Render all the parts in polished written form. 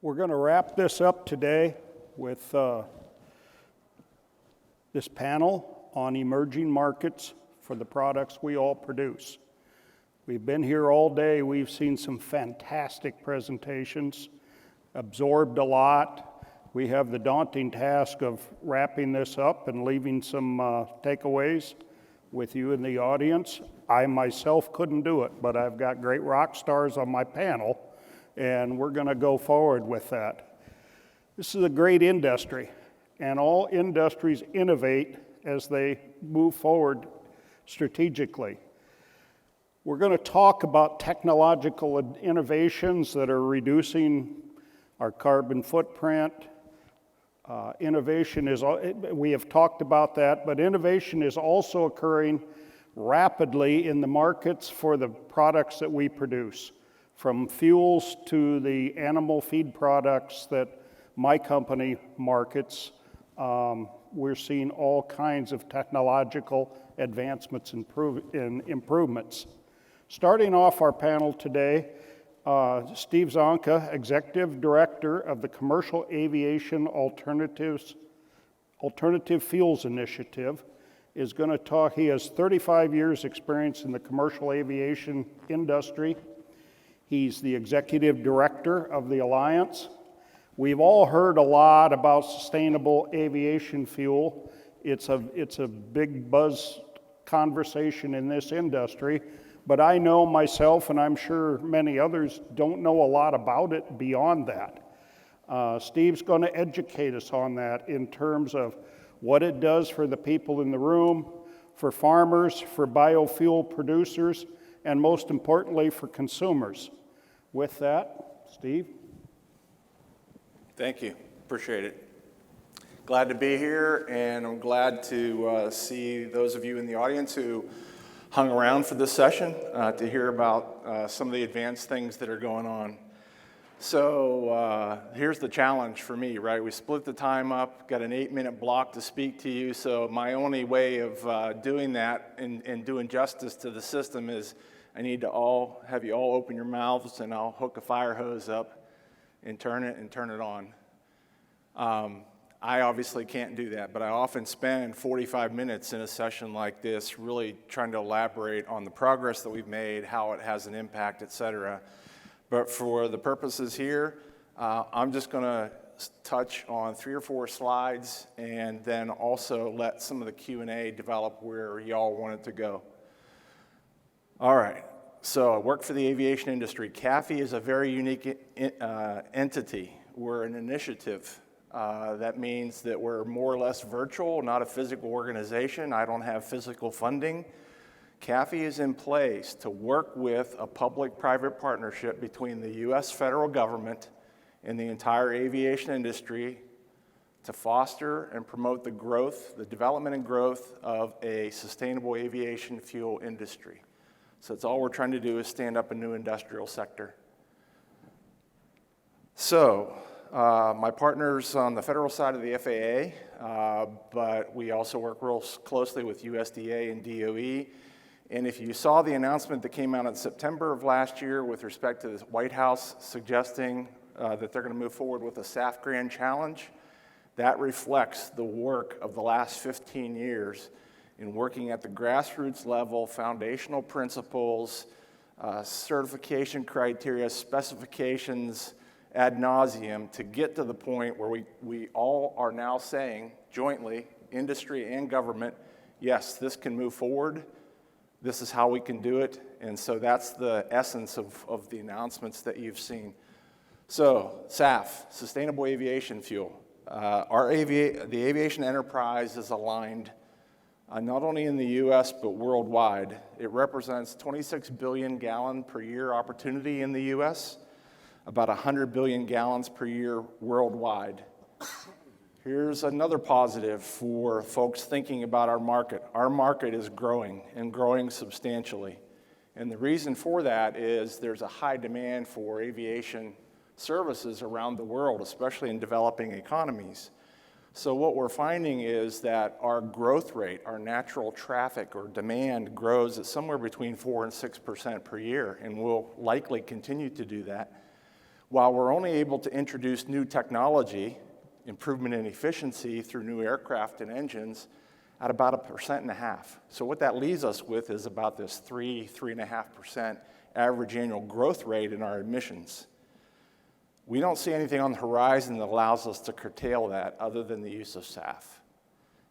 We're going to wrap this up today with this panel on emerging markets for the products we all produce. We've been here all day. We've seen some fantastic presentations, absorbed a lot. We have the daunting task of wrapping this up and leaving some takeaways with you in the audience. I myself couldn't do it, but I've got great rock stars on my panel, and we're going to go forward with that. This is a great industry, and all industries innovate as they move forward strategically. We're going to talk about technological innovations that are reducing our carbon footprint. Innovation is, we have talked about that, but innovation is also occurring rapidly in the markets for the products that we produce, from fuels to the animal feed products that my company markets. We're seeing all kinds of technological advancements and improvements. Starting off our panel today, Steve Csonka, Executive Director of the Commercial Aviation Alternative Fuels Initiative, is going to talk. He has 35 years experience in the commercial aviation industry. He's the Executive Director of the Alliance. We've all heard a lot about sustainable aviation fuel. It's a big buzz conversation in this industry, but I know myself, and I'm sure many others don't know a lot about it beyond that. Steve's going to educate us on that in terms of what it does for the people in the room, for farmers, for biofuel producers, and most importantly, for consumers. With that, Steve. Thank you. Appreciate it. Glad to be here, and I'm glad to see those of you in the audience who hung around for this session to hear about some of the advanced things that are going on. So here's the challenge for me, right? We split the time up, got an 8-minute block to speak to you, so my only way of doing that and doing justice to the system is I need to have you all open your mouths, and I'll hook a fire hose up and turn it on. I obviously can't do that, but I often spend 45 minutes in a session like this really trying to elaborate on the progress that we've made, how it has an impact, et cetera. But for the purposes here, I'm just going to touch on 3 or 4 slides and then also let some of the Q&A develop where y'all want it to go. All right, so I work for the aviation industry. CAFE is a very unique entity. We're an initiative. That means that we're more or less virtual, not a physical organization. I don't have physical funding. CAFE is in place to work with a public-private partnership between the U.S. federal government and the entire aviation industry to foster and promote the development and growth of a sustainable aviation fuel industry. So that's all we're trying to do is stand up a new industrial sector. So my partner's on the federal side of the FAA, but we also work real closely with USDA and DOE. And if you saw the announcement that came out in September of last year with respect to the White House suggesting that they're going to move forward with a SAF Grand Challenge, that reflects the work of the last 15 years in working at the grassroots level, foundational principles, certification criteria, specifications ad nauseum to get to the point where we all are now saying jointly, industry and government, yes, this can move forward. This is how we can do it. And so that's the essence of the announcements that you've seen. So SAF, Sustainable Aviation Fuel. The aviation enterprise is aligned not only in the U.S. but worldwide. It represents 26 billion gallon per year opportunity in the U.S., about 100 billion gallons per year worldwide. Here's another positive for folks thinking about our market. Our market is growing and growing substantially. And the reason for that is there's a high demand for aviation services around the world, especially in developing economies. So what we're finding is that our growth rate, our natural traffic or demand grows at somewhere between 4% and 6% per year, and will likely continue to do that. While we're only able to introduce new technology, improvement in efficiency through new aircraft and engines at about 1.5%. So what that leaves us with is about this 3.5% average annual growth rate in our emissions. We don't see anything on the horizon that allows us to curtail that other than the use of SAF.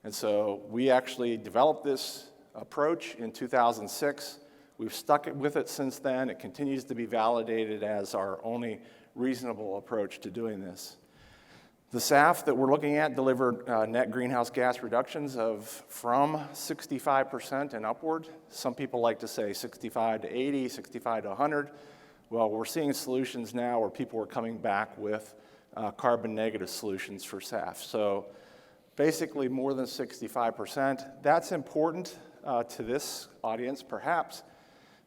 And so we actually developed this approach in 2006. We've stuck with it since then. It continues to be validated as our only reasonable approach to doing this. The SAF that we're looking at delivered net greenhouse gas reductions of from 65% and upward. Some people like to say 65 to 80, 65 to 100. Well, we're seeing solutions now where people are coming back with carbon negative solutions for SAF. So basically more than 65%. That's important to this audience, perhaps,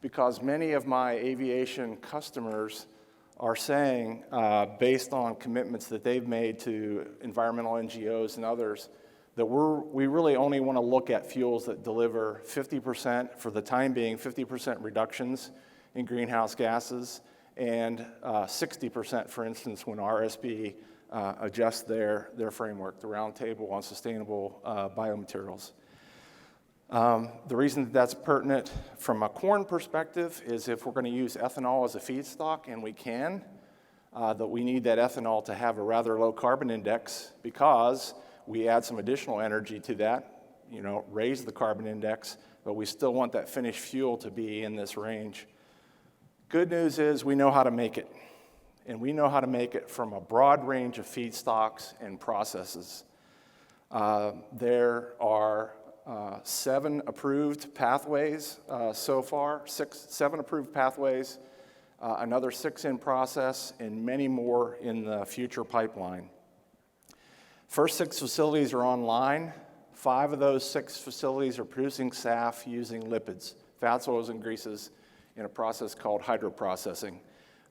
because many of my aviation customers are saying, based on commitments that they've made to environmental NGOs and others, that we really only want to look at fuels that deliver 50%, for the time being, 50% reductions in greenhouse gases, and 60%, for instance, when RSB adjusts their framework, the Roundtable on Sustainable Biomaterials. The reason that that's pertinent from a corn perspective is if we're going to use ethanol as a feedstock, and we can, that we need that ethanol to have a rather low carbon index because we add some additional energy to that, raise the carbon index, but we still want that finished fuel to be in this range. Good news is we know how to make it, and we know how to make it from a broad range of feedstocks and processes. There are 7 approved pathways so far, 7 approved pathways, another 6 in process, and many more in the future pipeline. First 6 facilities are online. 5 of those 6 facilities are producing SAF using lipids, fats, oils, and greases, in a process called hydroprocessing.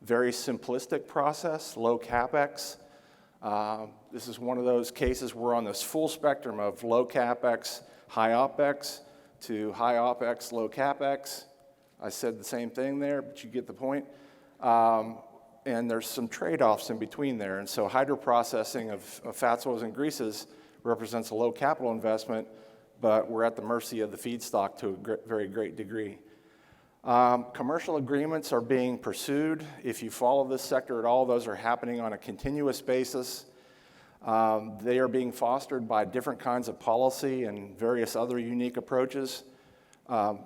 Very simplistic process, low capex. This is one of those cases where we're on this full spectrum of low capex, high OPEX, to high OPEX, low capex. I said the same thing there, but you get the point. And there's some trade-offs in between there. And so hydroprocessing of fats, oils, and greases represents a low capital investment, but we're at the mercy of the feedstock to a very great degree. Commercial agreements are being pursued. If you follow this sector at all, those are happening on a continuous basis. They are being fostered by different kinds of policy and various other unique approaches. One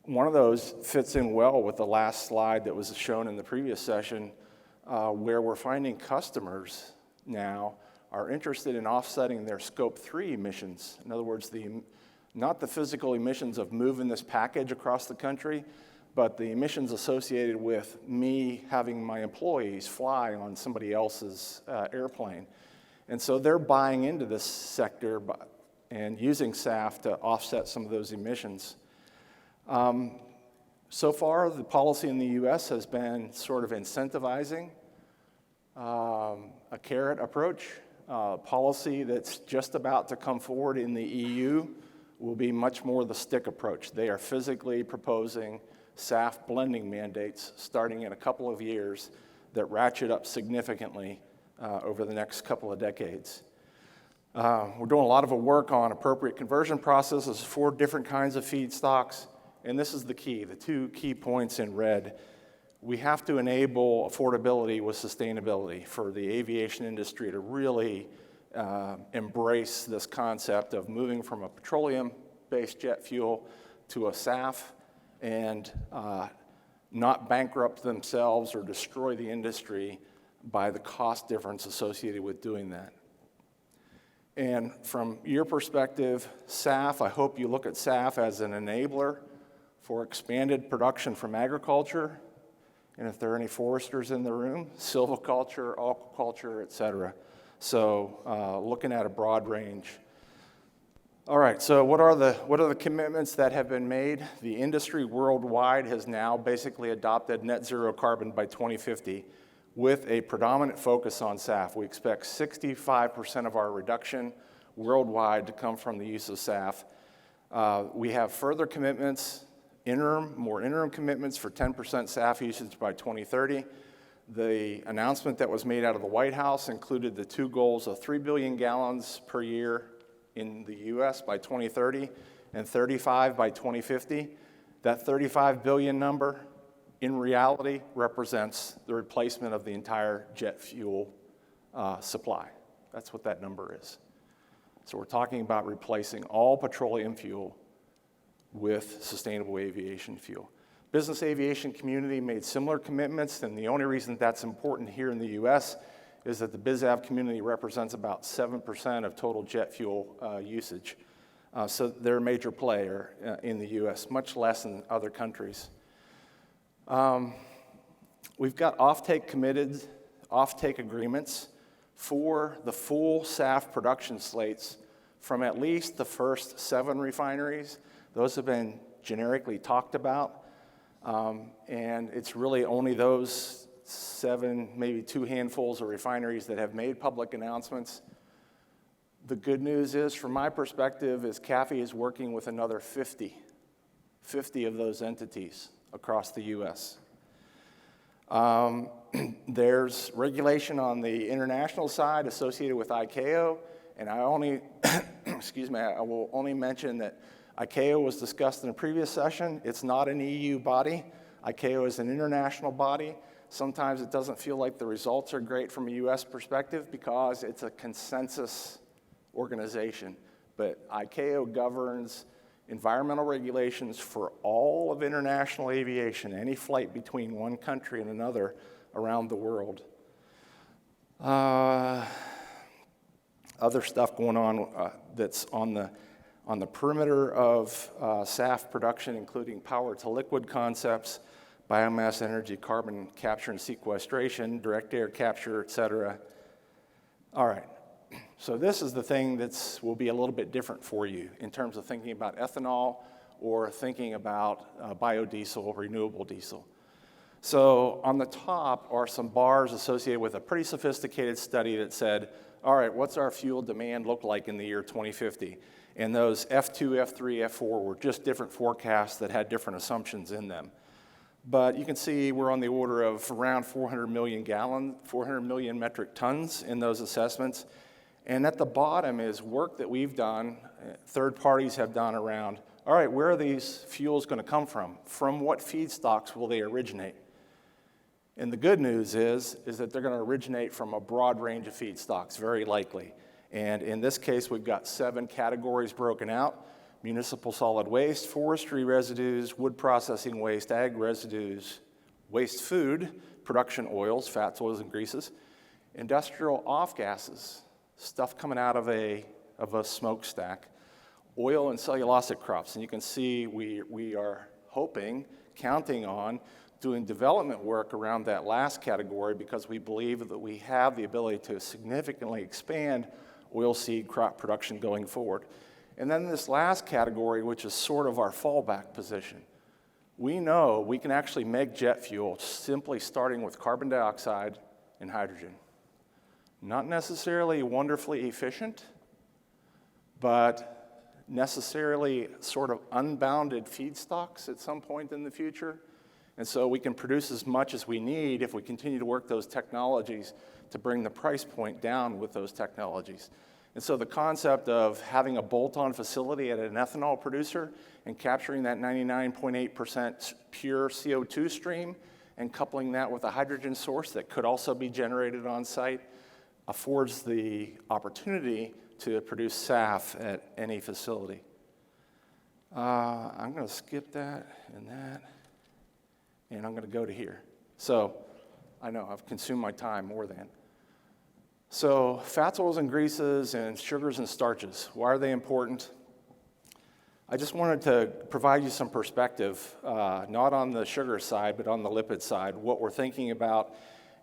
of those fits in well with the last slide that was shown in the previous session, where we're finding customers now are interested in offsetting their Scope 3 emissions. In other words, not the physical emissions of moving this package across the country, but the emissions associated with me having my employees fly on somebody else's airplane. And so they're buying into this sector and using SAF to offset some of those emissions. So far, the policy in the U.S. has been sort of incentivizing a carrot approach. Policy that's just about to come forward in the EU will be much more the stick approach. They are physically proposing SAF blending mandates starting in a couple of years that ratchet up significantly over the next couple of decades. We're doing a lot of work on appropriate conversion processes for different kinds of feedstocks, and this is the key, the 2 key points in red. We have to enable affordability with sustainability for the aviation industry to really embrace this concept of moving from a petroleum-based jet fuel to a SAF and not bankrupt themselves or destroy the industry by the cost difference associated with doing that. And from your perspective, SAF, I hope you look at SAF as an enabler for expanded production from agriculture, and if there are any foresters in the room, silviculture, aquaculture, et cetera. So looking at a broad range. All right, so what are the commitments that have been made? The industry worldwide has now basically adopted net zero carbon by 2050 with a predominant focus on SAF. We expect 65% of our reduction worldwide to come from the use of SAF. We have further commitments, more interim commitments for 10% SAF usage by 2030. The announcement that was made out of the White House included the two goals of 3 billion gallons per year in the US by 2030 and 35 by 2050. That 35 billion number in reality represents the replacement of the entire jet fuel supply. That's what that number is. So we're talking about replacing all petroleum fuel with sustainable aviation fuel. Business aviation community made similar commitments, and the only reason that's important here in the US is that the BizAv community represents about 7% of total jet fuel usage. So they're a major player in the US, much less in other countries. We've got offtake agreements for the full SAF production slates from at least the first 7 refineries. Those have been generically talked about. And it's really only those 7, maybe 2 handfuls of refineries that have made public announcements. The good news is, from my perspective, is CAFE is working with another 50 of those entities across the US. There's regulation on the international side associated with ICAO, and I will only mention that ICAO was discussed in a previous session. It's not an EU body. ICAO is an international body. Sometimes it doesn't feel like the results are great from a US perspective because it's a consensus organization. But ICAO governs environmental regulations for all of international aviation, any flight between one country and another around the world. Other stuff going on that's on the perimeter of SAF production, including power-to-liquid concepts, biomass energy, carbon capture and sequestration, direct air capture, et cetera. All right, so this is the thing that will be a little bit different for you in terms of thinking about ethanol or thinking about biodiesel, renewable diesel. So on the top are some bars associated with a pretty sophisticated study that said, all right, what's our fuel demand look like in the year 2050? And those F2, F3, F4 were just different forecasts that had different assumptions in them. But you can see we're on the order of around 400 million metric tons in those assessments. And at the bottom is work that we've done, third parties have done around, all right, where are these fuels going to come from? From what feedstocks will they originate? And the good news is that they're going to originate from a broad range of feedstocks, very likely. And in this case, we've got 7 categories broken out: municipal solid waste, forestry residues, wood processing waste, ag residues, waste food, production oils, fats, oils, and greases, industrial off-gases, stuff coming out of a smokestack, oil and cellulosic crops. And you can see we are counting on doing development work around that last category because we believe that we have the ability to significantly expand oilseed crop production going forward. And then this last category, which is sort of our fallback position. We know we can actually make jet fuel simply starting with carbon dioxide and hydrogen. Not necessarily wonderfully efficient, but necessarily sort of unbounded feedstocks at some point in the future. And so we can produce as much as we need if we continue to work those technologies to bring the price point down with those technologies. And so the concept of having a bolt-on facility at an ethanol producer and capturing that 99.8% pure CO2 stream and coupling that with a hydrogen source that could also be generated on site affords the opportunity to produce SAF at any facility. I'm going to skip that, and I'm going to go to here. So I know I've consumed my time more than. So fats, oils, and greases, and sugars and starches, why are they important? I just wanted to provide you some perspective, not on the sugar side, but on the lipid side, what we're thinking about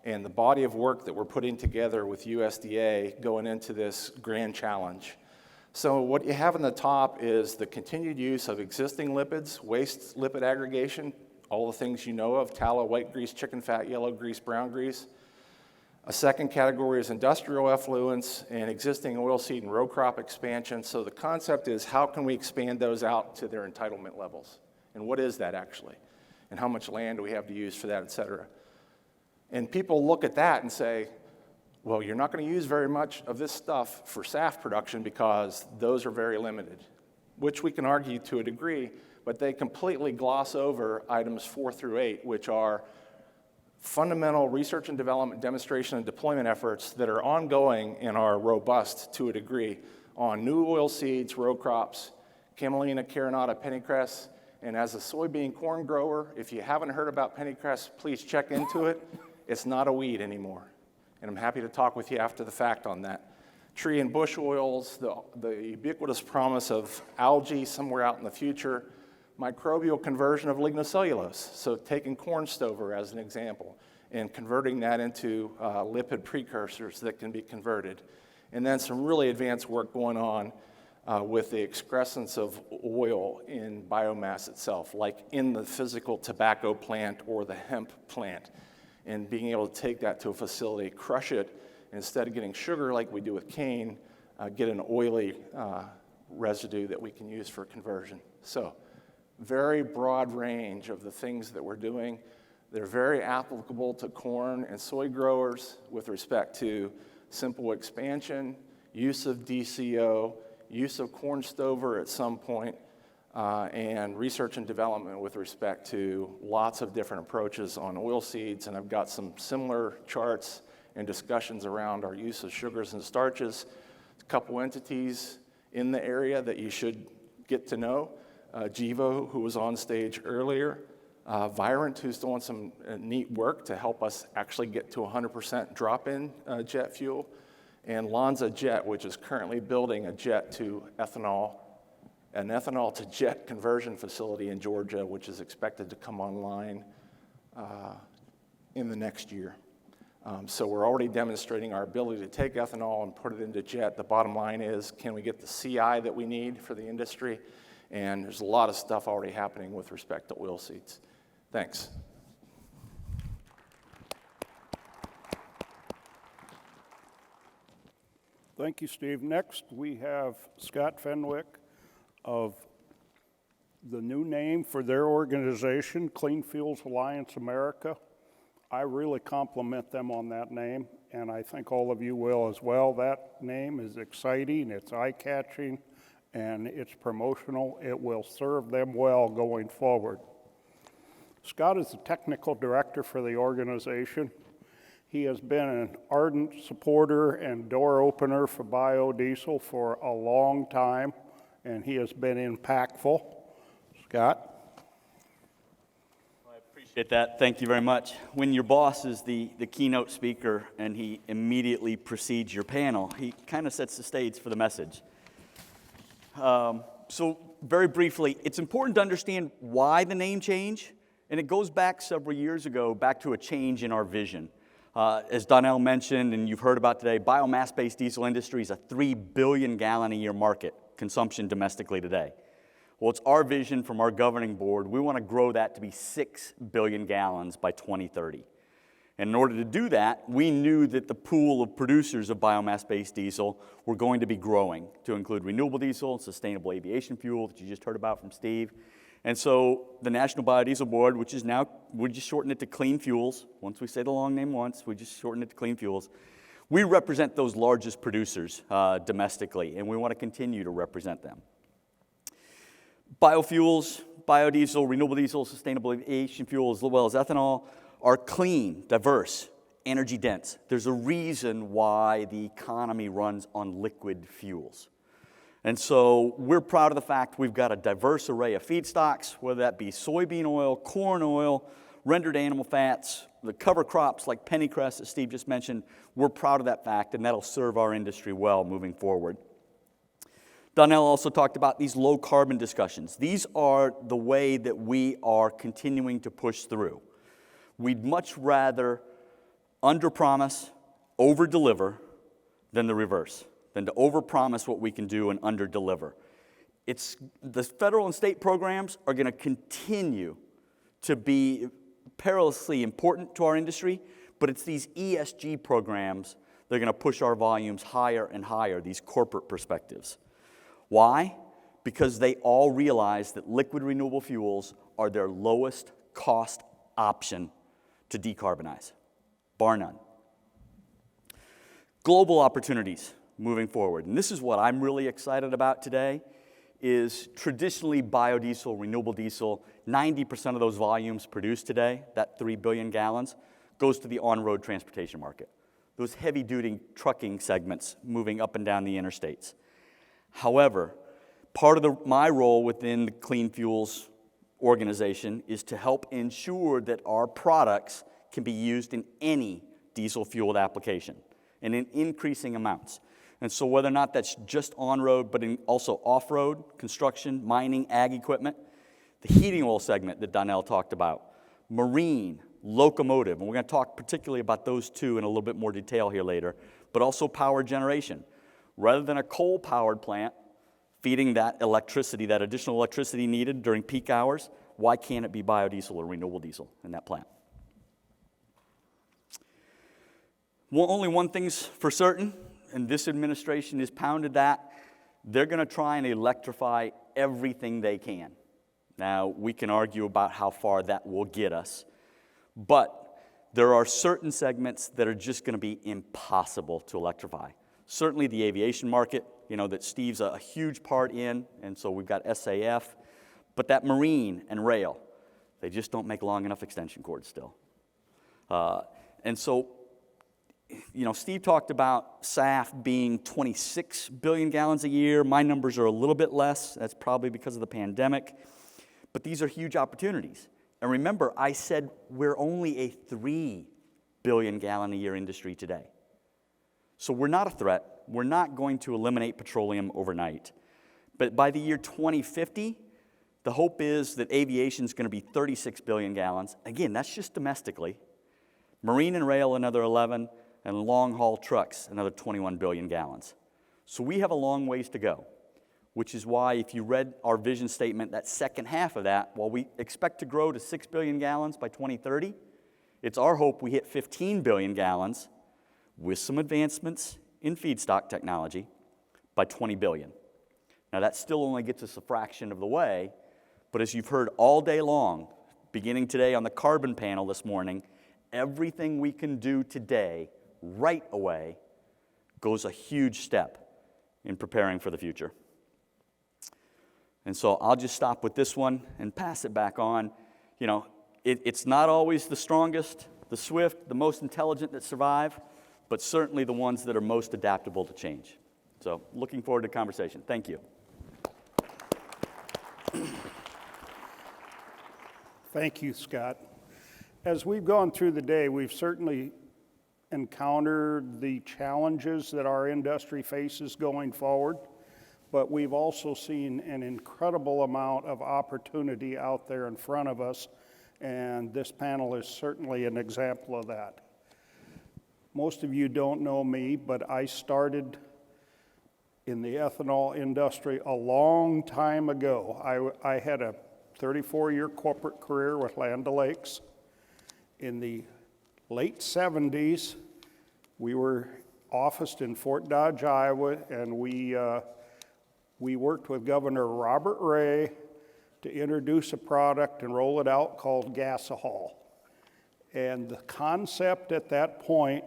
and the body of work that we're putting together with USDA going into this grand challenge. So what you have in the top is the continued use of existing lipids, waste lipid aggregation, all the things you know of, tallow, white grease, chicken fat, yellow grease, brown grease. A second category is industrial effluents and existing oilseed and row crop expansion. So the concept is how can we expand those out to their entitlement levels? And what is that actually? And how much land do we have to use for that, et cetera? And people look at that and say, well, you're not going to use very much of this stuff for SAF production because those are very limited, which we can argue to a degree, but they completely gloss over items 4 through 8, which are fundamental research and development, demonstration, and deployment efforts that are ongoing and are robust to a degree on new oil seeds, row crops, Camelina carinata pennycress, and as a soybean corn grower, if you haven't heard about pennycress, please check into it. It's not a weed anymore. And I'm happy to talk with you after the fact on that. Tree and bush oils, the ubiquitous promise of algae somewhere out in the future, microbial conversion of lignocellulose, so taking corn stover as an example, and converting that into lipid precursors that can be converted. And then some really advanced work going on with the excrescence of oil in biomass itself, like in the physical tobacco plant or the hemp plant, and being able to take that to a facility, crush it, and instead of getting sugar like we do with cane, get an oily residue that we can use for conversion. So, very broad range of the things that we're doing. They're very applicable to corn and soy growers with respect to simple expansion, use of DCO, use of corn stover at some point, and research and development with respect to lots of different approaches on oil seeds. And I've got some similar charts and discussions around our use of sugars and starches. A couple entities in the area that you should get to know. Giese, who was on stage earlier. Virant, who's doing some neat work to help us actually get to 100% drop-in jet fuel. And Lanza Jet, which is currently building a jet to ethanol, an ethanol to jet conversion facility in Georgia, which is expected to come online in the next year. So we're already demonstrating our ability to take ethanol and put it into jet. The bottom line is, can we get the CI that we need for the industry? And there's a lot of stuff already happening with respect to oil seeds. Thanks. Thank you, Steve. Next, we have Scott Fenwick of the new name for their organization, Clean Fuels Alliance America. I really compliment them on that name, and I think all of you will as well. That name is exciting, it's eye-catching, and it's promotional. It will serve them well going forward. Scott is the technical director for the organization. He has been an ardent supporter and door opener for biodiesel for a long time, and he has been impactful. Scott? I appreciate that. Thank you very much. When your boss is the keynote speaker and he immediately precedes your panel, he kind of sets the stage for the message. So very briefly, it's important to understand why the name change, and it goes back several years ago, back to a change in our vision. As Donnell mentioned, and you've heard about today, biomass-based diesel industry is a 3 billion gallon a year market consumption domestically today. Well, it's our vision from our governing board. We want to grow that to be 6 billion gallons by 2030. And in order to do that, we knew that the pool of producers of biomass-based diesel were going to be growing to include renewable diesel, sustainable aviation fuel that you just heard about from Steve. And so the National Biodiesel Board, which is now, we just shorten it to Clean Fuels. Once we say the long name once, we just shorten it to Clean Fuels. We represent those largest producers domestically, and we want to continue to represent them. Biofuels, biodiesel, renewable diesel, sustainable aviation fuel, as well as ethanol, are clean, diverse, energy dense. There's a reason why the economy runs on liquid fuels. And so we're proud of the fact we've got a diverse array of feedstocks, whether that be soybean oil, corn oil, rendered animal fats, the cover crops like pennycress, as Steve just mentioned. We're proud of that fact, and that'll serve our industry well moving forward. Donnell also talked about these low carbon discussions. These are the way that we are continuing to push through. We'd much rather underpromise, overdeliver than the reverse, than to overpromise what we can do and underdeliver. The federal and state programs are going to continue to be perilously important to our industry, but it's these ESG programs that are going to push our volumes higher and higher, these corporate perspectives. Why? Because they all realize that liquid renewable fuels are their lowest cost option to decarbonize. bar none. Global opportunities moving forward, and this is what I'm really excited about today, is traditionally biodiesel, renewable diesel, 90% of those volumes produced today, that 3 billion gallons, goes to the on-road transportation market. Those heavy-duty trucking segments moving up and down the interstates. However, part of my role within the Clean Fuels organization is to help ensure that our products can be used in any diesel-fueled application and in increasing amounts. And so whether or not that's just on-road, but also off-road, construction, mining, ag equipment, the heating oil segment that Donnell talked about, marine, locomotive, and we're going to talk particularly about those two in a little bit more detail here later, but also power generation. Rather than a coal-powered plant feeding that electricity, that additional electricity needed during peak hours, why can't it be biodiesel or renewable diesel in that plant? Well, only one thing's for certain, and this administration has pounded that. They're going to try and electrify everything they can. Now, we can argue about how far that will get us, but there are certain segments that are just going to be impossible to electrify. Certainly the aviation market, that Steve's a huge part in, and so we've got SAF, but that marine and rail, they just don't make long enough extension cords still. And so, Steve talked about SAF being 26 billion gallons a year. My numbers are a little bit less. That's probably because of the pandemic. But these are huge opportunities. And remember, I said we're only a 3 billion gallon a year industry today. So we're not a threat. We're not going to eliminate petroleum overnight. But by the year 2050, the hope is that aviation is going to be 36 billion gallons. Again, that's just domestically. Marine and rail, another 11, and long-haul trucks, another 21 billion gallons. So we have a long ways to go, which is why if you read our vision statement, that second half of that, while we expect to grow to 6 billion gallons by 2030, it's our hope we hit 15 billion gallons with some advancements in feedstock technology by 20 billion. Now that still only gets us a fraction of the way, but as you've heard all day long, beginning today on the carbon panel this morning, everything we can do today, right away, goes a huge step in preparing for the future. And so I'll just stop with this one and pass it back on. It's not always the strongest, the swift, the most intelligent that survive, but certainly the ones that are most adaptable to change. So looking forward to conversation. Thank you. Thank you, Scott. As we've gone through the day, we've certainly encountered the challenges that our industry faces going forward, but we've also seen an incredible amount of opportunity out there in front of us, and this panel is certainly an example of that. Most of you don't know me, but I started in the ethanol industry a long time ago. I had a 34-year corporate career with Land O'Lakes. In the late 70s, we were officed in Fort Dodge, Iowa, and we worked with Governor Robert Ray to introduce a product and roll it out called gasohol. And the concept at that point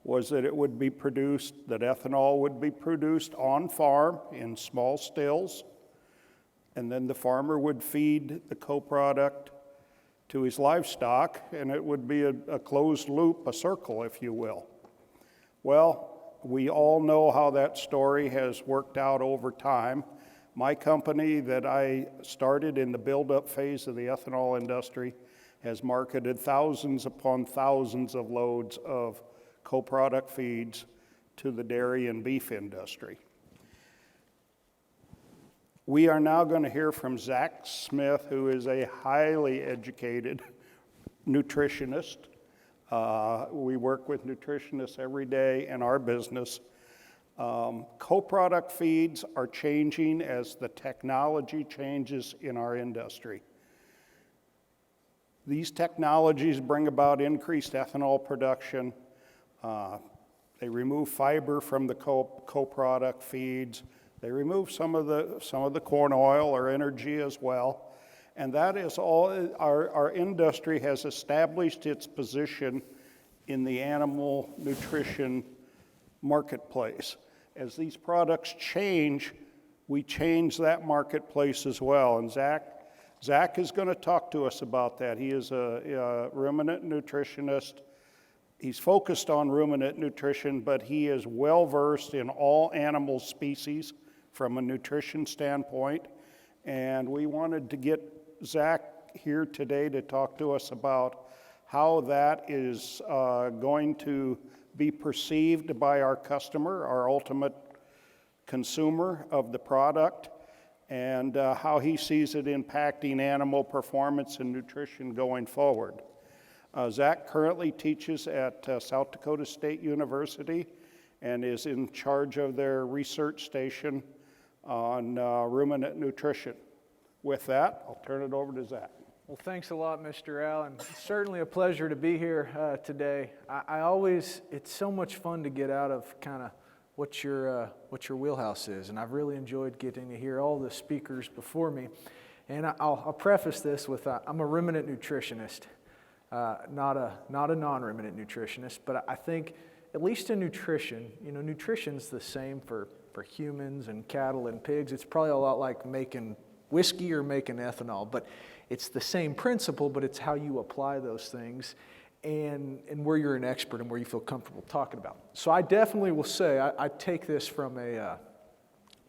was that it would be produced, that ethanol would be produced on farm in small stills, and then the farmer would feed the co-product to his livestock, and it would be a closed loop, a circle, if you will. Well, we all know how that story has worked out over time. My company that I started in the build-up phase of the ethanol industry has marketed thousands upon thousands of loads of co-product feeds to the dairy and beef industry. We are now going to hear from Zach Smith, who is a highly educated nutritionist. We work with nutritionists every day in our business. Co-product feeds are changing as the technology changes in our industry. These technologies bring about increased ethanol production. They remove fiber from the co-product feeds. They remove some of the corn oil or energy as well. And that is all. Our industry has established its position in the animal nutrition marketplace. As these products change, we change that marketplace as well. And Zach is going to talk to us about that. He is a ruminant nutritionist. He's focused on ruminant nutrition, but he is well versed in all animal species from a nutrition standpoint. And we wanted to get Zach here today to talk to us about how that is going to be perceived by our customer, our ultimate consumer of the product, and how he sees it impacting animal performance and nutrition going forward. Zach currently teaches at South Dakota State University and is in charge of their research station on ruminant nutrition. With that, I'll turn it over to Zach. Well, thanks a lot, Mr. Allen. It's certainly a pleasure to be here today. It's so much fun to get out of kind of what your wheelhouse is, and I've really enjoyed getting to hear all the speakers before me. And I'll preface this with I'm a ruminant nutritionist, not a non-ruminant nutritionist, but I think at least in nutrition, nutrition's the same for humans and cattle and pigs. It's probably a lot like making whiskey or making ethanol, but it's the same principle, but it's how you apply those things and where you're an expert and where you feel comfortable talking about. So I definitely will say I take this from where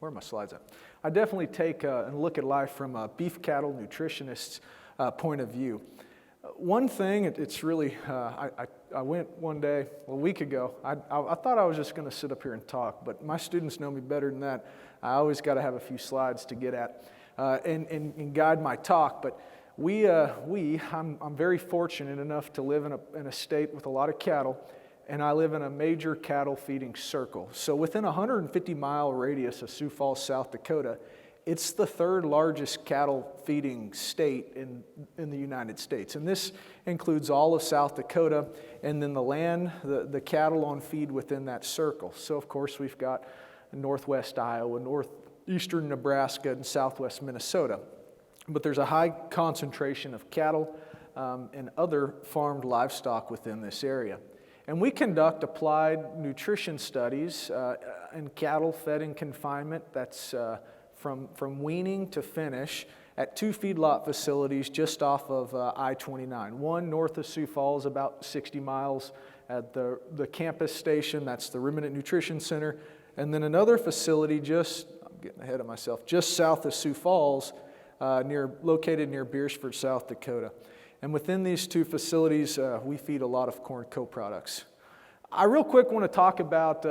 are my slides at? I definitely take and look at life from a beef cattle nutritionist's point of view. One thing, it's really, I went one day, a week ago, I thought I was just going to sit up here and talk, but my students know me better than that. I always got to have a few slides to get at and guide my talk. But I'm very fortunate enough to live in a state with a lot of cattle, and I live in a major cattle feeding circle. So within a 150-mile radius of Sioux Falls, South Dakota, it's the third largest cattle feeding state in the United States. And this includes all of South Dakota and then the land, the cattle on feed within that circle. So of course we've got northwest Iowa, northeastern Nebraska, and southwest Minnesota. But there's a high concentration of cattle and other farmed livestock within this area. And we conduct applied nutrition studies in cattle fed in confinement. That's from weaning to finish at 2 feedlot facilities just off of I-29. One north of Sioux Falls, about 60 miles at the campus station, that's the Ruminant Nutrition Center. And then another facility I'm getting ahead of myself, just south of Sioux Falls, located near Beersford, South Dakota. And within these 2 facilities, we feed a lot of corn co-products. I real quick want to talk about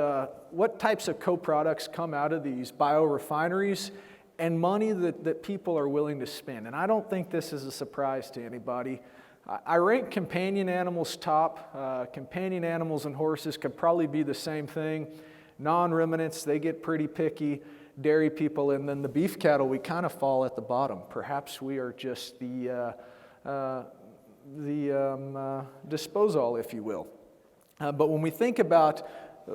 what types of co-products come out of these biorefineries and money that people are willing to spend. And I don't think this is a surprise to anybody. I rank companion animals top. Companion animals and horses could probably be the same thing. Non-ruminants, they get pretty picky. Dairy people, and then the beef cattle, we kind of fall at the bottom. Perhaps we are just the disposal, if you will. But when we think about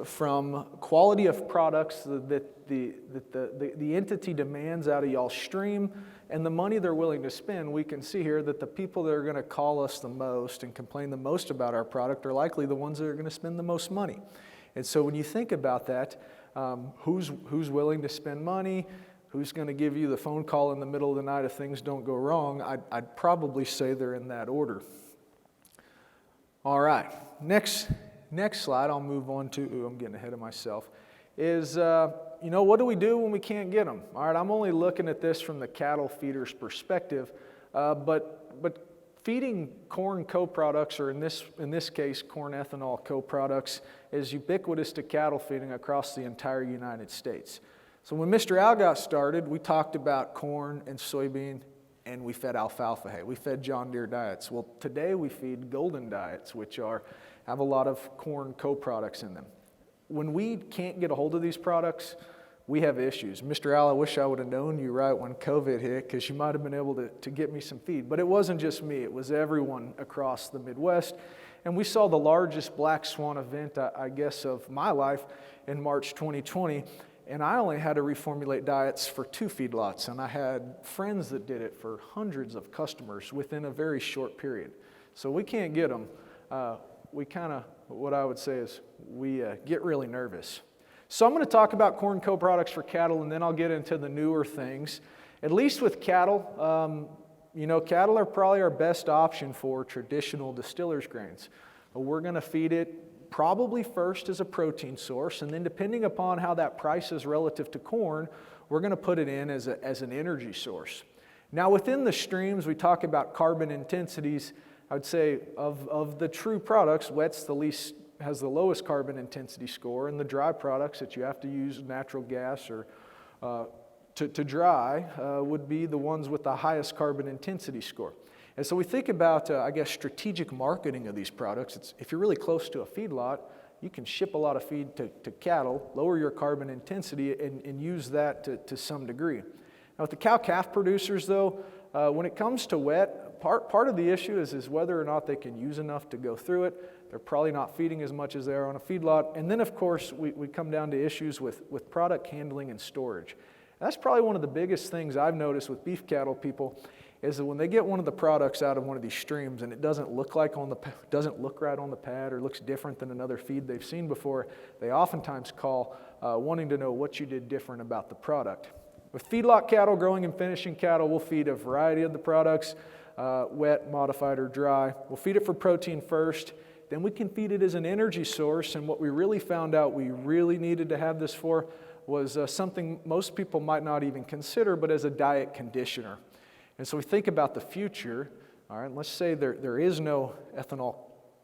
from quality of products that the entity demands out of y'all's stream and the money they're willing to spend, we can see here that the people that are going to call us the most and complain the most about our product are likely the ones that are going to spend the most money. And so when you think about that, who's willing to spend money, who's going to give you the phone call in the middle of the night if things don't go wrong, I'd probably say they're in that order. All right, next slide I'll move on to, I'm getting ahead of myself, is, what do we do when we can't get them? All right, I'm only looking at this from the cattle feeder's perspective, but feeding corn co-products, or in this case, corn ethanol co-products, is ubiquitous to cattle feeding across the entire United States. So when Mr. Al got started, we talked about corn and soybean, and we fed alfalfa hay. We fed John Deere diets. Well, today we feed Golden diets, which have a lot of corn co-products in them. When we can't get a hold of these products, we have issues. Mr. Al, I wish I would have known you right when COVID hit, because you might have been able to get me some feed. But it wasn't just me, it was everyone across the Midwest. And we saw the largest black swan event, I guess, of my life in March 2020. And I only had to reformulate diets for 2 feedlots. And I had friends that did it for hundreds of customers within a very short period. So we can't get them. We kind of what I would say is we get really nervous. So I'm going to talk about corn co-products for cattle, and then I'll get into the newer things. At least with cattle, cattle are probably our best option for traditional distillers grains. We're going to feed it probably first as a protein source, and then depending upon how that prices relative to corn, we're going to put it in as an energy source. Now within the streams, we talk about carbon intensities. I would say of the true products, wet's has the lowest carbon intensity score, and the dry products that you have to use natural gas or to dry would be the ones with the highest carbon intensity score. And so we think about, strategic marketing of these products. If you're really close to a feedlot, you can ship a lot of feed to cattle, lower your carbon intensity, and use that to some degree. Now with the cow-calf producers though, when it comes to wet, part of the issue is whether or not they can use enough to go through it. They're probably not feeding as much as they are on a feedlot. And then of course, we come down to issues with product handling and storage. And that's probably one of the biggest things I've noticed with beef cattle people is that when they get one of the products out of one of these streams and it doesn't look right on the pad or looks different than another feed they've seen before, they oftentimes call wanting to know what you did different about the product. With feedlot cattle, growing and finishing cattle, we'll feed a variety of the products, wet, modified, or dry. We'll feed it for protein first, then we can feed it as an energy source, and what we really found out we really needed to have this for was something most people might not even consider, but as a diet conditioner. And so we think about the future, all right, let's say there is no ethanol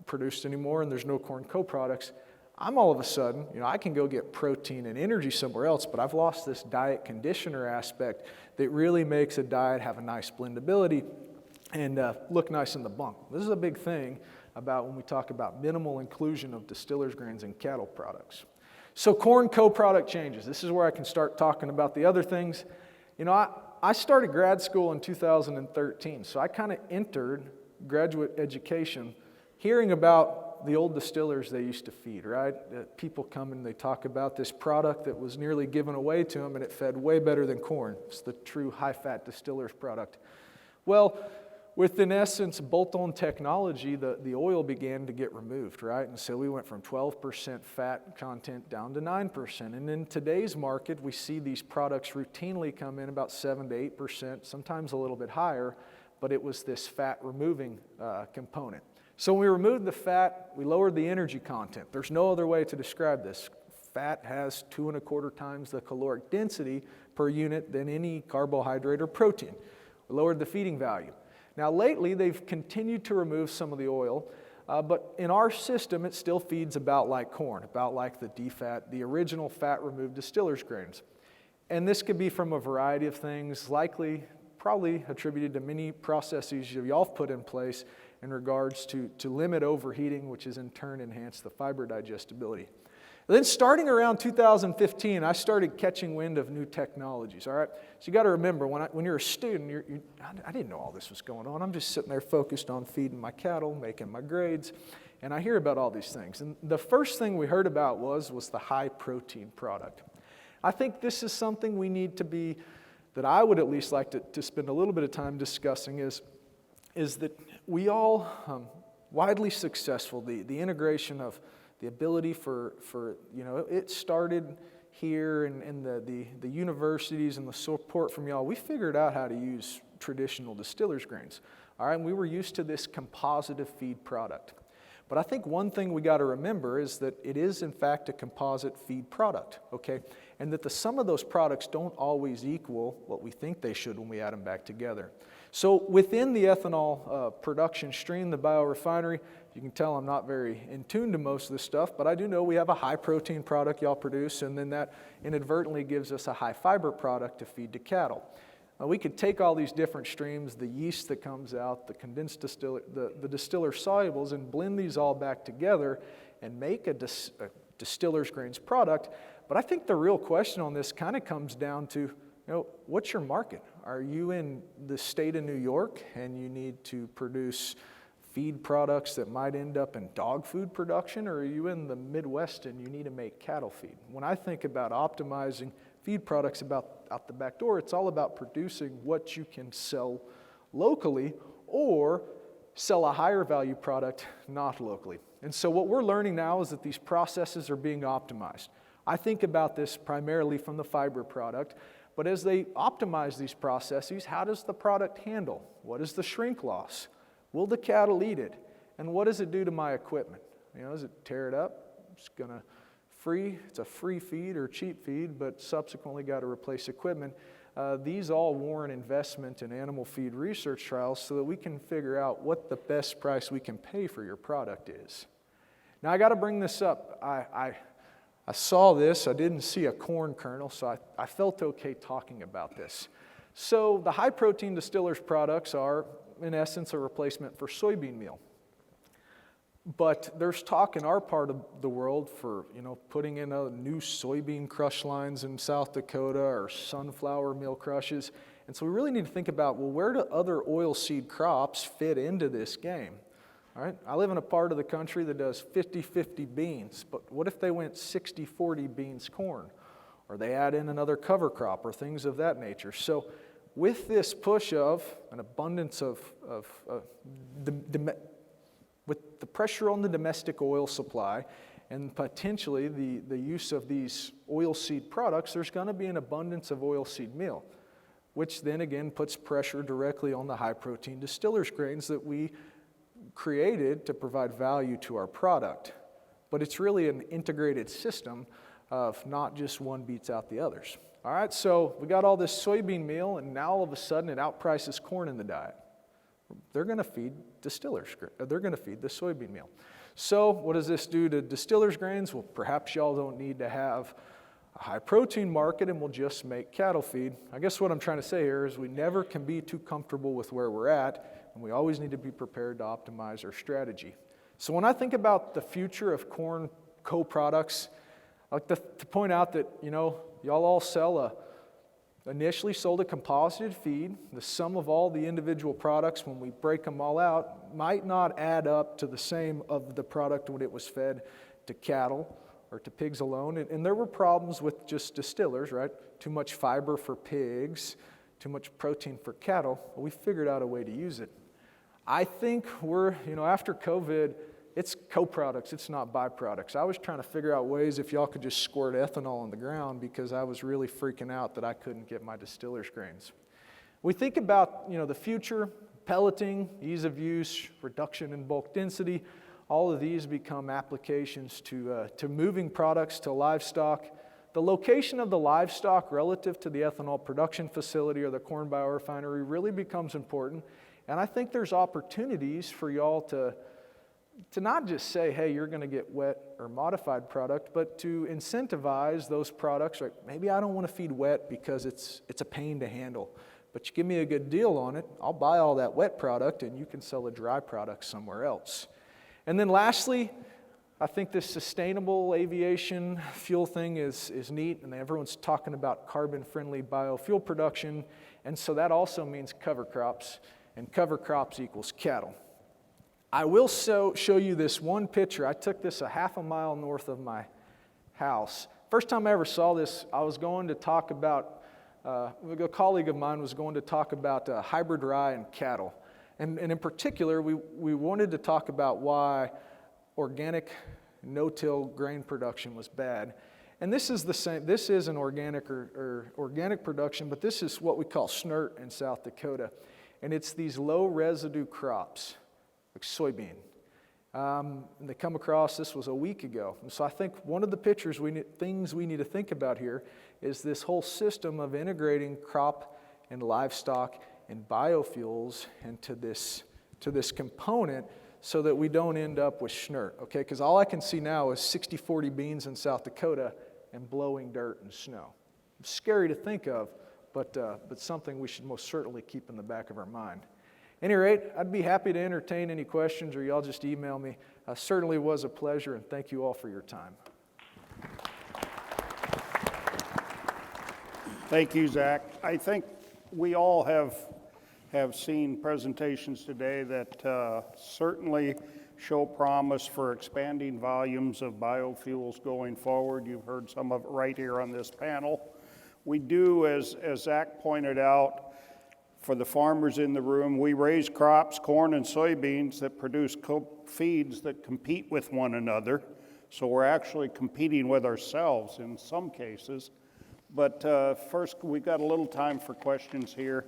produced anymore and there's no corn co-products. I'm all of a sudden, I can go get protein and energy somewhere else, but I've lost this diet conditioner aspect that really makes a diet have a nice blendability and look nice in the bunk. This is a big thing about when we talk about minimal inclusion of distillers grains in cattle products. So corn co-product changes. This is where I can start talking about the other things. I started grad school in 2013, so I kind of entered graduate education hearing about the old distillers they used to feed, right? People come and they talk about this product that was nearly given away to them and it fed way better than corn. It's the true high-fat distillers product. Well, with, in essence, bolt-on technology, the oil began to get removed, right? And so we went from 12% fat content down to 9%. And in today's market, we see these products routinely come in about 7 to 8%, sometimes a little bit higher, but it was this fat-removing component. So when we removed the fat, we lowered the energy content. There's no other way to describe this. Fat has 2.25 times the caloric density per unit than any carbohydrate or protein. We lowered the feeding value. Now lately they've continued to remove some of the oil, but in our system it still feeds about like corn, about like the DFAT, the original fat-removed distillers grains. And this could be from a variety of things, probably attributed to many processes y'all have put in place in regards to limit overheating, which has in turn enhanced the fiber digestibility. Then starting around 2015, I started catching wind of new technologies, all right? So you got to remember, when you're a student, I didn't know all this was going on. I'm just sitting there focused on feeding my cattle, making my grades, and I hear about all these things. And the first thing we heard about was the high-protein product. I think this is something we need to be, that I would at least like to spend a little bit of time discussing is that we all, widely successful, the integration of the ability for it started here and the universities and the support from y'all. We figured out how to use traditional distillers grains. All right, and we were used to this compositive feed product. But I think one thing we got to remember is that it is in fact a composite feed product, okay? And that the sum of those products don't always equal what we think they should when we add them back together. So within the ethanol production stream, the biorefinery, you can tell I'm not very in tune to most of this stuff, but I do know we have a high protein product y'all produce, and then that inadvertently gives us a high fiber product to feed to cattle. We could take all these different streams, the yeast that comes out, the condensed distiller, the distiller solubles, and blend these all back together and make a distiller's grains product. But I think the real question on this kind of comes down to, what's your market? Are you in the state of New York and you need to produce feed products that might end up in dog food production, or are you in the Midwest and you need to make cattle feed? When I think about optimizing feed products out the back door, it's all about producing what you can sell locally or sell a higher value product not locally. And so what we're learning now is that these processes are being optimized. I think about this primarily from the fiber product, but as they optimize these processes, how does the product handle? What is the shrink loss? Will the cattle eat it? And what does it do to my equipment? Does it tear it up? It's a free feed or cheap feed, but subsequently got to replace equipment. These all warrant investment in animal feed research trials so that we can figure out what the best price we can pay for your product is. Now I got to bring this up. I saw this, I didn't see a corn kernel, so I felt okay talking about this. So the high protein distillers products are, in essence, a replacement for soybean meal. But there's talk in our part of the world for, putting in a new soybean crush lines in South Dakota or sunflower meal crushes. And so we really need to think about, well, where do other oilseed crops fit into this game? All right, I live in a part of the country that does 50-50 beans, but what if they went 60-40 beans corn? Or they add in another cover crop or things of that nature. So with this push of an abundance with the pressure on the domestic oil supply and potentially the use of these oilseed products, there's going to be an abundance of oilseed meal, which then again puts pressure directly on the high protein distillers grains that we created to provide value to our product. But it's really an integrated system of not just one beats out the others. All right, so we got all this soybean meal, and now all of a sudden it outprices corn in the diet. They're going to feed distillers. They're going to feed the soybean meal. So what does this do to distillers grains? Well, perhaps y'all don't need to have a high protein market and we'll just make cattle feed. I guess what I'm trying to say here is we never can be too comfortable with where we're at, and we always need to be prepared to optimize our strategy. So when I think about the future of corn co-products, I like to point out that, y'all all initially sold a composited feed. The sum of all the individual products, when we break them all out, might not add up to the same of the product when it was fed to cattle or to pigs alone. And there were problems with just distillers, right? Too much fiber for pigs, too much protein for cattle. Well, we figured out a way to use it. I think we're, after COVID, it's co-products, it's not byproducts. I was trying to figure out ways if y'all could just squirt ethanol on the ground because I was really freaking out that I couldn't get my distillers grains. We think about, the future, pelleting, ease of use, reduction in bulk density. All of these become applications to moving products to livestock. The location of the livestock relative to the ethanol production facility or the corn biorefinery really becomes important. And I think there's opportunities for y'all to not just say, hey, you're going to get wet or modified product, but to incentivize those products. Right? Maybe I don't want to feed wet because it's a pain to handle, but you give me a good deal on it, I'll buy all that wet product and you can sell a dry product somewhere else. And then lastly, I think this sustainable aviation fuel thing is neat, and everyone's talking about carbon-friendly biofuel production, and so that also means cover crops, and cover crops equals cattle. I will show you this one picture. I took this a half a mile north of my house. First time I ever saw this, I was going to talk about, a colleague of mine was going to talk about hybrid rye and cattle. And in particular, we wanted to talk about why organic no-till grain production was bad. And this is the same, this is an organic or organic production, but this is what we call snert in South Dakota. And it's these low residue crops, like soybean. And they come across, this was a week ago. And so I think one of the things we need to think about here is this whole system of integrating crop and livestock and biofuels into this component so that we don't end up with schnurt, okay? Because all I can see now is 60-40 beans in South Dakota and blowing dirt and snow. It's scary to think of, but something we should most certainly keep in the back of our mind. At any rate, I'd be happy to entertain any questions, or y'all just email me. Certainly was a pleasure, and thank you all for your time. Thank you, Zach. I think we all have seen presentations today that certainly show promise for expanding volumes of biofuels going forward. You've heard some of it right here on this panel. We do, as Zach pointed out, for the farmers in the room, we raise crops, corn and soybeans, that produce feeds that compete with one another. So we're actually competing with ourselves in some cases. But first, we've got a little time for questions here.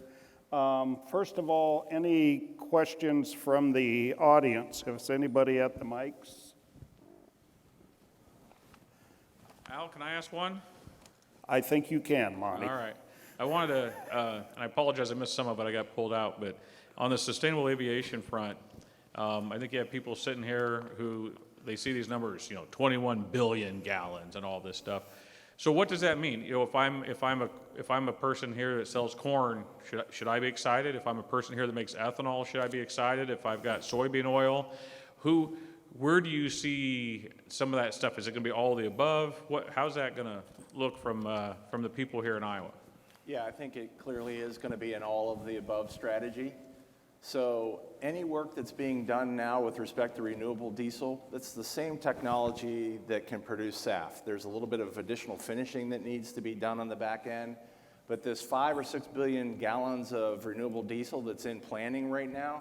First of all, any questions from the audience? If it's anybody at the mics? Al, can I ask one? I think you can, Monty. All right. I wanted to, and I apologize, I missed some of it, I got pulled out, but on the sustainable aviation front, I think you have people sitting here who, they see these numbers, 21 billion gallons and all this stuff. So what does that mean? If I'm a person here that sells corn, should I be excited? If I'm a person here that makes ethanol, should I be excited? If I've got soybean oil, where do you see some of that stuff? Is it going to be all of the above? How's that going to look from the people here in Iowa? Yeah, I think it clearly is going to be an all of the above strategy. So any work that's being done now with respect to renewable diesel, that's the same technology that can produce SAF. There's a little bit of additional finishing that needs to be done on the back end, but this 5 or 6 billion gallons of renewable diesel that's in planning right now,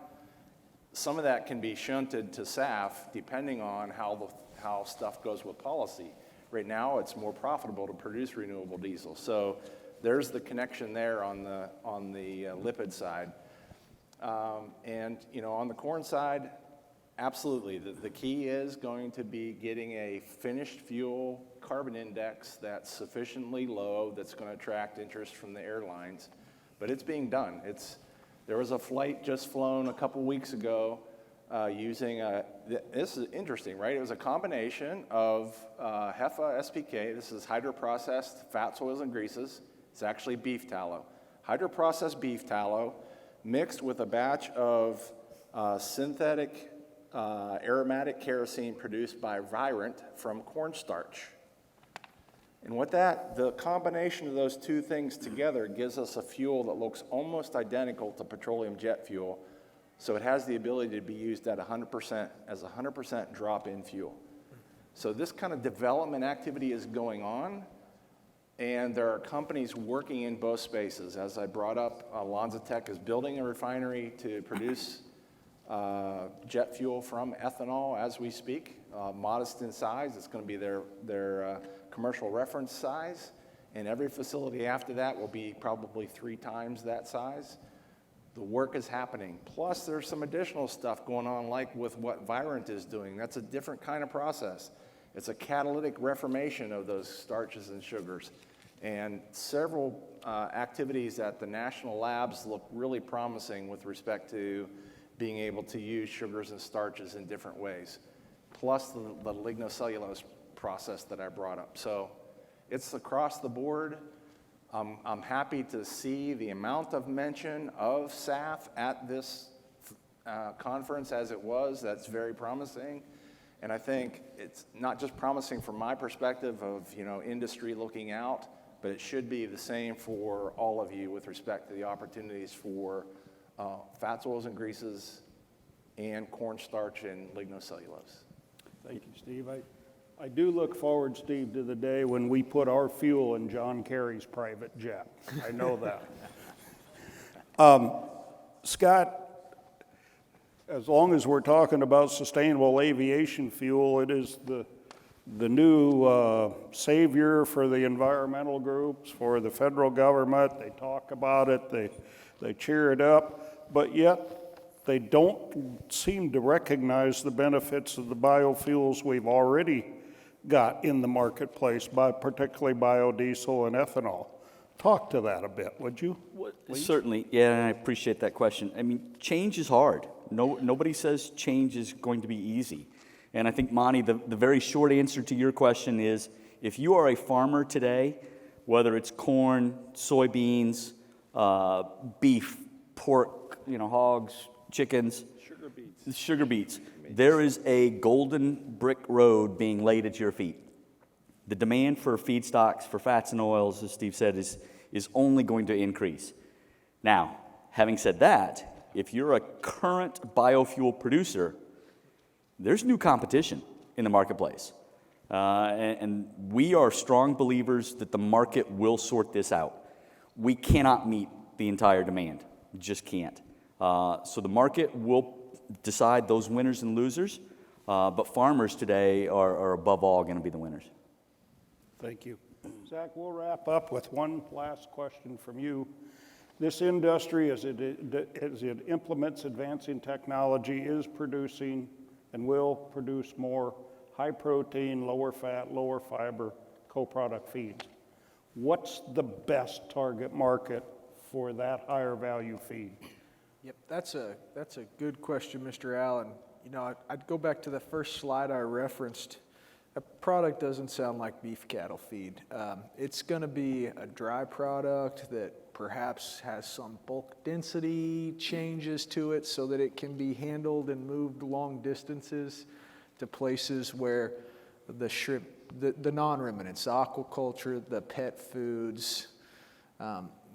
some of that can be shunted to SAF depending on how stuff goes with policy. Right now, it's more profitable to produce renewable diesel. So there's the connection there on the lipid side. And on the corn side, absolutely. The key is going to be getting a finished fuel carbon index that's sufficiently low that's going to attract interest from the airlines. But it's being done. There was a flight just flown a couple weeks ago using this is interesting, right? It was a combination of HEFA SPK. This is hydroprocessed fats, oils, and greases. It's actually beef tallow. Hydroprocessed beef tallow mixed with a batch of synthetic aromatic kerosene produced by Virant from cornstarch. And the combination of those two things together gives us a fuel that looks almost identical to petroleum jet fuel. So it has the ability to be used at 100% as 100% drop-in fuel. So this kind of development activity is going on. And there are companies working in both spaces. As I brought up, LanzaTech is building a refinery to produce jet fuel from ethanol as we speak, modest in size. It's going to be their commercial reference size. And every facility after that will be probably 3 times that size. The work is happening. Plus, there's some additional stuff going on, like with what Virant is doing. That's a different kind of process. It's a catalytic reformation of those starches and sugars. And several activities at the national labs look really promising with respect to being able to use sugars and starches in different ways, plus the lignocellulose process that I brought up. So it's across the board. I'm happy to see the amount of mention of SAF at this conference as it was. That's very promising. And I think it's not just promising from my perspective of industry looking out, but it should be the same for all of you with respect to the opportunities for fats, oils, and greases, and cornstarch and lignocellulose. Thank you, Steve. I do look forward, Steve, to the day when we put our fuel in John Kerry's private jet. I know that. Scott, as long as we're talking about sustainable aviation fuel, it is the new savior for the environmental groups, for the federal government. They talk about it, they cheer it up, but yet they don't seem to recognize the benefits of the biofuels we've already got in the marketplace, particularly biodiesel and ethanol. Talk to that a bit, would you? Certainly, yeah, and I appreciate that question. I mean, change is hard. Nobody says change is going to be easy. And I think, Monty, the very short answer to your question is, if you are a farmer today, whether it's corn, soybeans, beef, pork, hogs, chickens, sugar beets, there is a golden brick road being laid at your feet. The demand for feedstocks, for fats and oils, as Steve said, is only going to increase. Now, having said that, if you're a current biofuel producer, there's new competition in the marketplace. And we are strong believers that the market will sort this out. We cannot meet the entire demand. You just can't. So the market will decide those winners and losers, but farmers today are above all going to be the winners. Thank you. Zach, we'll wrap up with one last question from you. This industry, as it implements advancing technology, is producing and will produce more high protein, lower fat, lower fiber co-product feeds. What's the best target market for that higher value feed? Yep, that's a good question, Mr. Allen. You know, I'd go back to the first slide I referenced. A product doesn't sound like beef cattle feed. It's going to be a dry product that perhaps has some bulk density changes to it so that it can be handled and moved long distances to places where the shrimp, the non-ruminants, the aquaculture, the pet foods,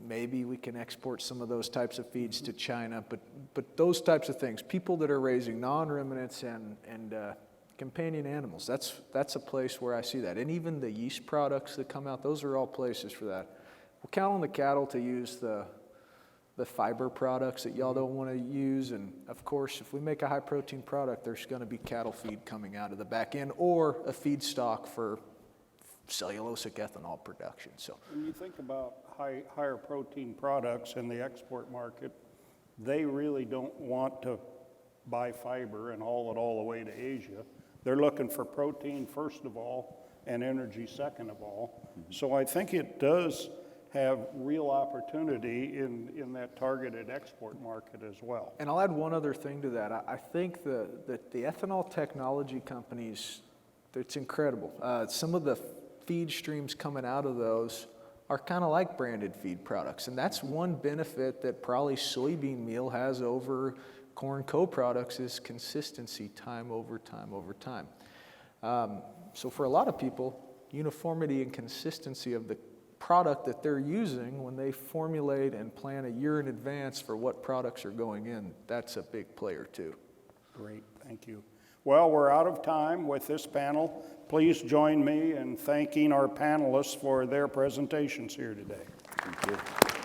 maybe we can export some of those types of feeds to China, but those types of things, people that are raising non-ruminants and companion animals, that's a place where I see that. And even the yeast products that come out, those are all places for that. We'll count on the cattle to use the fiber products that y'all don't want to use, and of course, if we make a high protein product, there's going to be cattle feed coming out of the back end or a feedstock for cellulosic ethanol production. So when you think about higher protein products in the export market, they really don't want to buy fiber and haul it all the way to Asia. They're looking for protein first of all and energy second of all. So I think it does have real opportunity in that targeted export market as well. And I'll add one other thing to that. I think that the ethanol technology companies, it's incredible. Some of the feed streams coming out of those are kind of like branded feed products. And that's one benefit that probably soybean meal has over corn co-products is consistency time over time over time. So for a lot of people, uniformity and consistency of the product that they're using when they formulate and plan a year in advance for what products are going in, that's a big player too. Great, thank you. Well, we're out of time with this panel. Please join me in thanking our panelists for their presentations here today. Thank you.